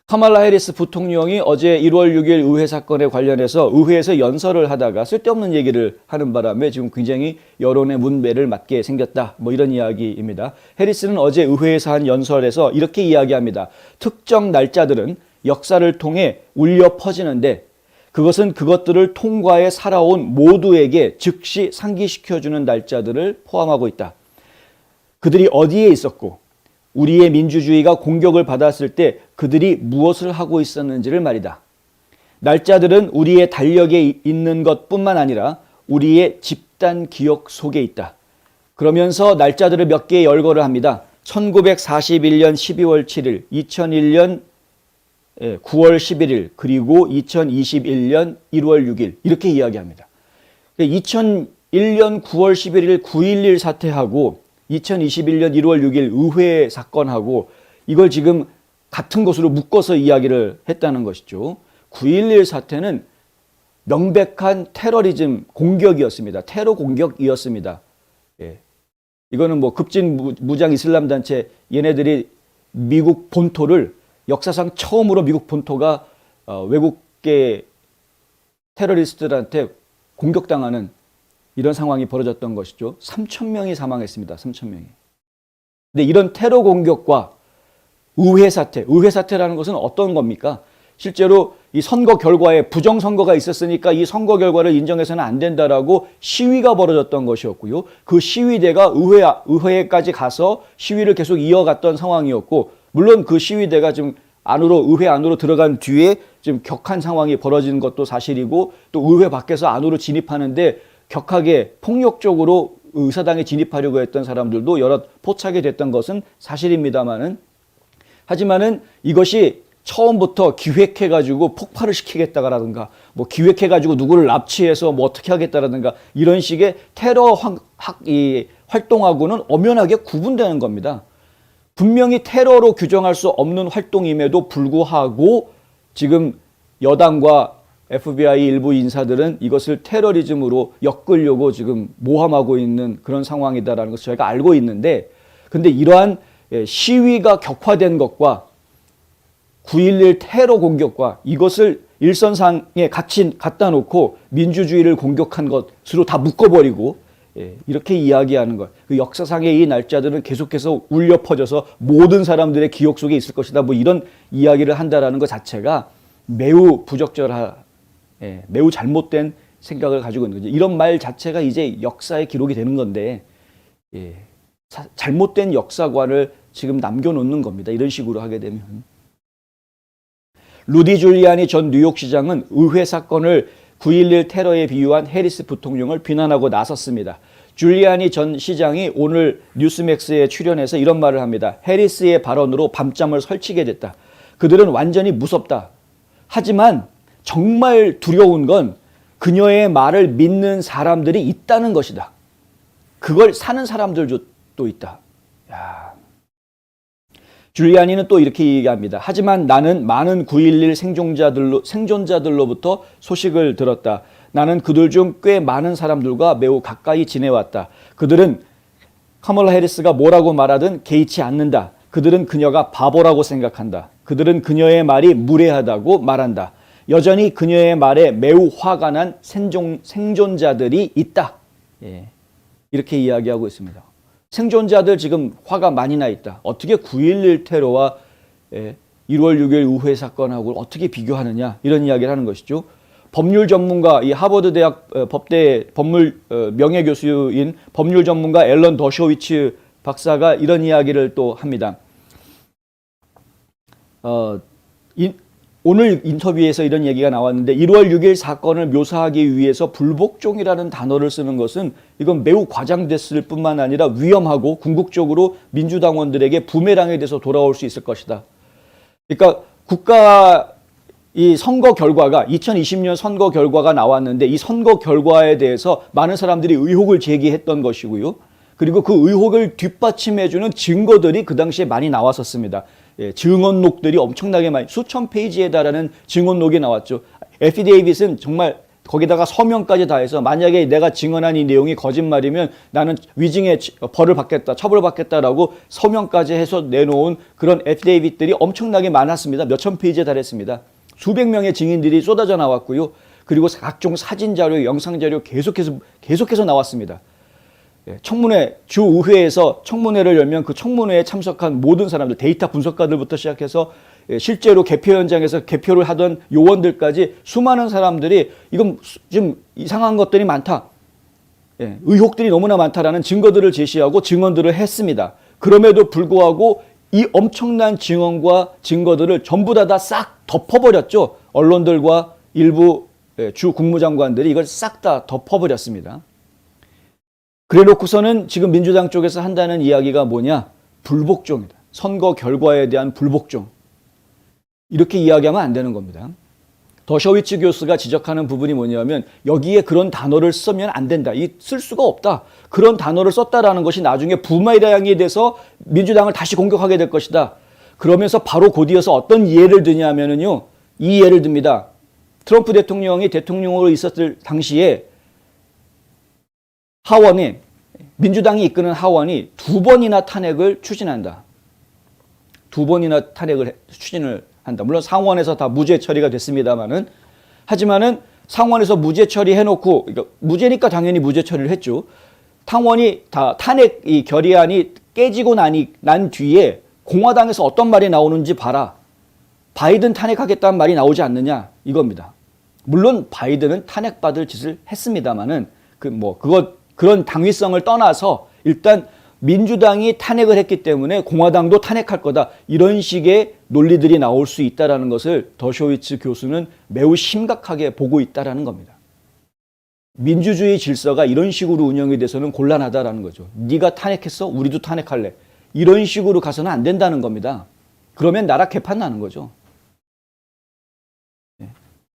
카말라 해리스 부통령이 어제 1월 6일 의회 사건에 관련해서 의회에서 연설을 하다가 쓸데없는 얘기를 하는 바람에 지금 굉장히 여론의 문매를 맞게 생겼다. 뭐 이런 이야기입니다. 해리스는 어제 의회에서 한 연설에서 이렇게 이야기합니다. 특정 날짜들은 역사를 통해 울려 퍼지는데 그것은 그것들을 통과해 살아온 모두에게 즉시 상기시켜주는 날짜들을 포함하고 있다. 그들이 어디에 있었고 우리의 민주주의가 공격을 받았을 때 그들이 무엇을 하고 있었는지를 말이다. 날짜들은 우리의 달력에 있는 것뿐만 아니라 우리의 집단 기억 속에 있다. 그러면서 날짜들을 몇 개의 열거를 합니다. 1941년 12월 7일, 2001년 9월 11일, 그리고 2021년 1월 6일 이렇게 이야기합니다. 2001년 9월 11일 9.11 사태하고 2021년 1월 6일 의회 사건하고 이걸 지금 같은 것으로 묶어서 이야기를 했다는 것이죠. 9.11 사태는 명백한 테러리즘 공격이었습니다. 테러 공격이었습니다. 예. 이거는 뭐 급진 무장 이슬람 단체 얘네들이 미국 본토를 역사상 처음으로 미국 본토가 외국계 테러리스트들한테 공격당하는 이런 상황이 벌어졌던 것이죠. 3,000명이 사망했습니다. 3,000명이. 근데 이런 테러 공격과 의회 사태라는 것은 어떤 겁니까? 실제로 이 선거 결과에 부정선거가 있었으니까 이 선거 결과를 인정해서는 안 된다라고 시위가 벌어졌던 것이었고요. 그 시위대가 의회까지 가서 시위를 계속 이어갔던 상황이었고, 물론 그 시위대가 지금 의회 안으로 들어간 뒤에 지금 격한 상황이 벌어진 것도 사실이고, 또 의회 밖에서 안으로 진입하는데 격하게 폭력적으로 의사당에 진입하려고 했던 사람들도 여럿 포착이 됐던 것은 사실입니다만은, 하지만은 이것이 처음부터 기획해가지고 폭발을 시키겠다라든가, 뭐 기획해가지고 누구를 납치해서 뭐 어떻게 하겠다라든가 이런 식의 테러 활동하고는 엄연하게 구분되는 겁니다. 분명히 테러로 규정할 수 없는 활동임에도 불구하고 지금 여당과 FBI 일부 인사들은 이것을 테러리즘으로 엮으려고 지금 모함하고 있는 그런 상황이다라는 것을 저희가 알고 있는데, 근데 이러한 시위가 격화된 것과 9.11 테러 공격과 이것을 일선상에 같이 갖다 놓고 민주주의를 공격한 것으로 다 묶어버리고 이렇게 이야기하는 것. 그 역사상의 이 날짜들은 계속해서 울려 퍼져서 모든 사람들의 기억 속에 있을 것이다. 뭐 이런 이야기를 한다라는 것 자체가 매우 매우 잘못된 생각을 가지고 있는 거죠. 이런 말 자체가 이제 역사의 기록이 되는 건데, 잘못된 역사관을 지금 남겨놓는 겁니다. 이런 식으로 하게 되면. 루디 줄리아니 전 뉴욕시장은 의회 사건을 9.11 테러에 비유한 해리스 부통령을 비난하고 나섰습니다. 줄리아니 전 시장이 오늘 뉴스맥스에 출연해서 이런 말을 합니다. 해리스의 발언으로 밤잠을 설치게 됐다. 그들은 완전히 무섭다. 하지만 정말 두려운 건 그녀의 말을 믿는 사람들이 있다는 것이다. 그걸 사는 사람들도 있다. 야. 줄리아니는 또 이렇게 얘기합니다. 하지만 나는 많은 9.11 생존자들로부터 소식을 들었다. 나는 그들 중 꽤 많은 사람들과 매우 가까이 지내왔다. 그들은 카멀라 해리스가 뭐라고 말하든 개의치 않는다. 그들은 그녀가 바보라고 생각한다. 그들은 그녀의 말이 무례하다고 말한다. 여전히 그녀의 말에 매우 화가 난 생존자들이 있다. 이렇게 이야기하고 있습니다. 생존자들 지금 화가 많이 나 있다. 어떻게 9.11 테러와 1월 6일 의회 사건하고 어떻게 비교하느냐, 이런 이야기를 하는 것이죠. 법률 전문가, 이 하버드 대학 법대 법물 명예교수인 법률 전문가 앨런 더쇼위츠 박사가 이런 이야기를 또 합니다. 오늘 인터뷰에서 이런 얘기가 나왔는데, 1월 6일 사건을 묘사하기 위해서 불복종이라는 단어를 쓰는 것은 이건 매우 과장됐을 뿐만 아니라 위험하고 궁극적으로 민주당원들에게 부메랑에 대해서 돌아올 수 있을 것이다. 그러니까 이 선거 결과가 2020년 선거 결과가 나왔는데, 이 선거 결과에 대해서 많은 사람들이 의혹을 제기했던 것이고요. 그리고 그 의혹을 뒷받침해주는 증거들이 그 당시에 많이 나왔었습니다. 증언록들이 엄청나게 많이, 수천 페이지에 달하는 증언록이 나왔죠. 에피데이빗은 정말 거기다가 서명까지 다 해서 만약에 내가 증언한 이 내용이 거짓말이면 나는 위증의 벌을 받겠다, 처벌을 받겠다라고 서명까지 해서 내놓은 그런 애피데이빗들이 엄청나게 많았습니다. 몇천 페이지에 달했습니다. 수백 명의 증인들이 쏟아져 나왔고요. 그리고 각종 사진 자료, 영상 자료 계속해서 나왔습니다. 청문회, 주의회에서 청문회를 열면 그 청문회에 참석한 모든 사람들, 데이터 분석가들부터 시작해서 실제로 개표 현장에서 개표를 하던 요원들까지 수많은 사람들이 이건 좀 이상한 것들이 많다. 의혹들이 너무나 많다라는 증거들을 제시하고 증언들을 했습니다. 그럼에도 불구하고 이 엄청난 증언과 증거들을 전부 다 싹 덮어버렸죠. 언론들과 일부 주 국무장관들이 이걸 싹 다 덮어버렸습니다. 그래 놓고서는 지금 민주당 쪽에서 한다는 이야기가 뭐냐? 불복종이다. 선거 결과에 대한 불복종. 이렇게 이야기하면 안 되는 겁니다. 더셔위츠 교수가 지적하는 부분이 뭐냐면 여기에 그런 단어를 쓰면 안 된다. 쓸 수가 없다. 그런 단어를 썼다라는 것이 나중에 부메랑이 돼서 민주당을 다시 공격하게 될 것이다. 그러면서 바로 곧이어서 어떤 예를 드냐면은요. 이 예를 듭니다. 트럼프 대통령이 대통령으로 있었을 당시에 하원이 민주당이 이끄는 하원이 2번이나 탄핵을 추진한다. 2번이나 탄핵을 추진을 한다. 물론 상원에서 다 무죄 처리가 됐습니다만은 하지만은 상원에서 무죄 처리해놓고 그러니까 무죄니까 당연히 무죄 처리를 했죠. 상원이 다 탄핵 이 결의안이 깨지고 난 뒤에 공화당에서 어떤 말이 나오는지 봐라. 바이든 탄핵하겠다는 말이 나오지 않느냐 이겁니다. 물론 바이든은 탄핵받을 짓을 했습니다만은 그런 당위성을 떠나서 일단 민주당이 탄핵을 했기 때문에 공화당도 탄핵할 거다. 이런 식의 논리들이 나올 수 있다는 것을 더쇼위츠 교수는 매우 심각하게 보고 있다는 겁니다. 민주주의 질서가 이런 식으로 운영이 돼서는 곤란하다는 거죠. 네가 탄핵했어? 우리도 탄핵할래. 이런 식으로 가서는 안 된다는 겁니다. 그러면 나라 개판 나는 거죠.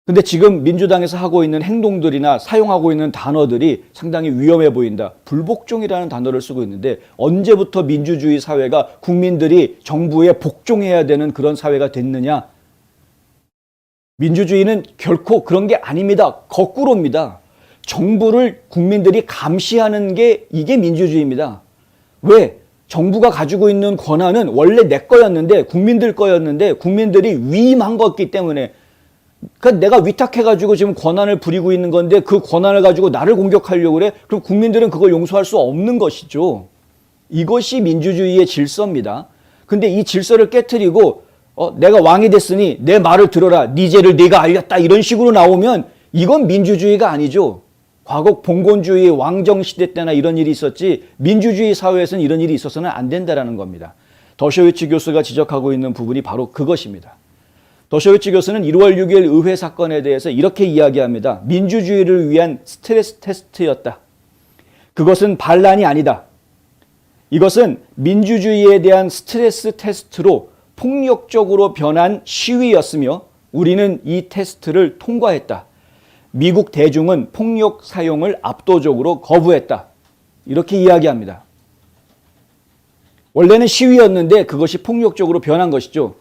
근데 지금 민주당에서 하고 있는 행동들이나 사용하고 있는 단어들이 상당히 위험해 보인다. 불복종이라는 단어를 쓰고 있는데 언제부터 민주주의 사회가 국민들이 정부에 복종해야 되는 그런 사회가 됐느냐? 민주주의는 결코 그런 게 아닙니다. 거꾸로입니다. 정부를 국민들이 감시하는 게 이게 민주주의입니다. 왜? 정부가 가지고 있는 권한은 원래 내 거였는데 국민들 거였는데 국민들이 위임한 거기 때문에 그러니까 내가 위탁해가지고 지금 권한을 부리고 있는 건데 그 권한을 가지고 나를 공격하려고 그래? 그럼 국민들은 그걸 용서할 수 없는 것이죠. 이것이 민주주의의 질서입니다. 근데 이 질서를 깨트리고 내가 왕이 됐으니 내 말을 들어라. 네 죄를 네가 알렸다. 이런 식으로 나오면 이건 민주주의가 아니죠. 과거 봉건주의 왕정시대 때나 이런 일이 있었지 민주주의 사회에서는 이런 일이 있어서는 안 된다는 겁니다. 더쇼위츠 교수가 지적하고 있는 부분이 바로 그것입니다. 더쇼위츠 교수는 1월 6일 의회 사건에 대해서 이렇게 이야기합니다. 민주주의를 위한 스트레스 테스트였다. 그것은 반란이 아니다. 이것은 민주주의에 대한 스트레스 테스트로 폭력적으로 변한 시위였으며 우리는 이 테스트를 통과했다. 미국 대중은 폭력 사용을 압도적으로 거부했다. 이렇게 이야기합니다. 원래는 시위였는데 그것이 폭력적으로 변한 것이죠.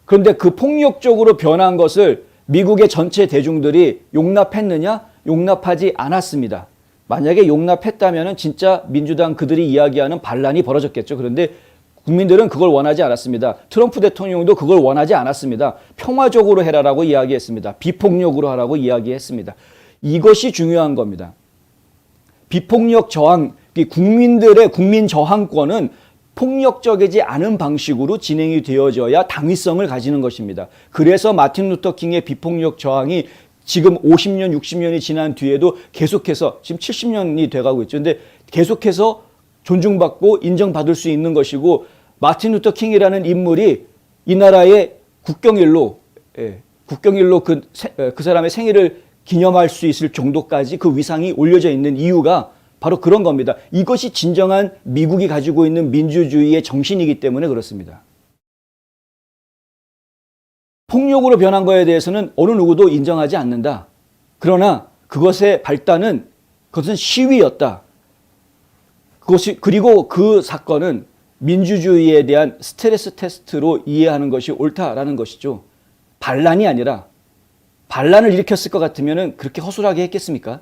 그런데 그 폭력적으로 변한 것을 미국의 전체 대중들이 용납했느냐? 용납하지 않았습니다. 만약에 용납했다면 진짜 민주당 그들이 이야기하는 반란이 벌어졌겠죠. 그런데 국민들은 그걸 원하지 않았습니다. 트럼프 대통령도 그걸 원하지 않았습니다. 평화적으로 해라라고 이야기했습니다. 비폭력으로 하라고 이야기했습니다. 이것이 중요한 겁니다. 비폭력 저항, 국민들의 국민 저항권은 폭력적이지 않은 방식으로 진행이 되어져야 당위성을 가지는 것입니다. 그래서 마틴 루터 킹의 비폭력 저항이 지금 50년, 60년이 지난 뒤에도 계속해서 지금 70년이 돼가고 있죠. 근데 계속해서 존중받고 인정받을 수 있는 것이고 마틴 루터 킹이라는 인물이 이 나라의 국경일로 그 사람의 생일을 기념할 수 있을 정도까지 그 위상이 올려져 있는 이유가 바로 그런 겁니다. 이것이 진정한 미국이 가지고 있는 민주주의의 정신이기 때문에 그렇습니다. 폭력으로 변한 것에 대해서는 어느 누구도 인정하지 않는다. 그러나 그것의 발단은 그것은 시위였다. 그리고 그 사건은 민주주의에 대한 스트레스 테스트로 이해하는 것이 옳다라는 것이죠. 반란이 아니라 반란을 일으켰을 것 같으면 그렇게 허술하게 했겠습니까?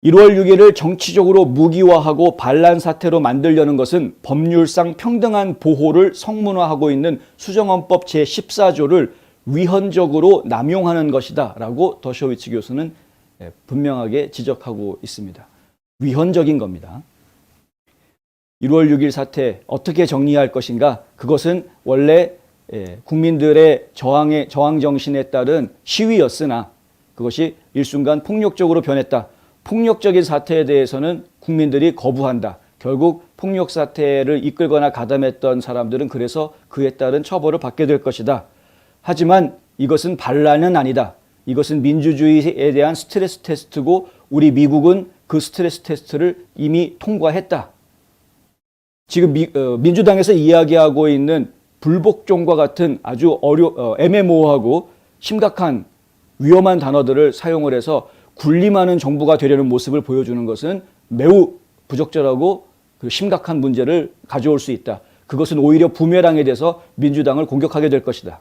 1월 6일을 정치적으로 무기화하고 반란 사태로 만들려는 것은 법률상 평등한 보호를 성문화하고 있는 수정헌법 제14조를 위헌적으로 남용하는 것이다 라고 더쇼위츠 교수는 분명하게 지적하고 있습니다. 위헌적인 겁니다. 1월 6일 사태 어떻게 정리할 것인가? 그것은 원래 국민들의 저항 정신에 따른 시위였으나 그것이 일순간 폭력적으로 변했다. 폭력적인 사태에 대해서는 국민들이 거부한다. 결국 폭력 사태를 이끌거나 가담했던 사람들은 그래서 그에 따른 처벌을 받게 될 것이다. 하지만 이것은 반란은 아니다. 이것은 민주주의에 대한 스트레스 테스트고 우리 미국은 그 스트레스 테스트를 이미 통과했다. 지금 민주당에서 이야기하고 있는 불복종과 같은 아주 애매모호하고 심각한 위험한 단어들을 사용을 해서 군림하는 정부가 되려는 모습을 보여주는 것은 매우 부적절하고 심각한 문제를 가져올 수 있다. 그것은 오히려 부메랑에 대해서 민주당을 공격하게 될 것이다.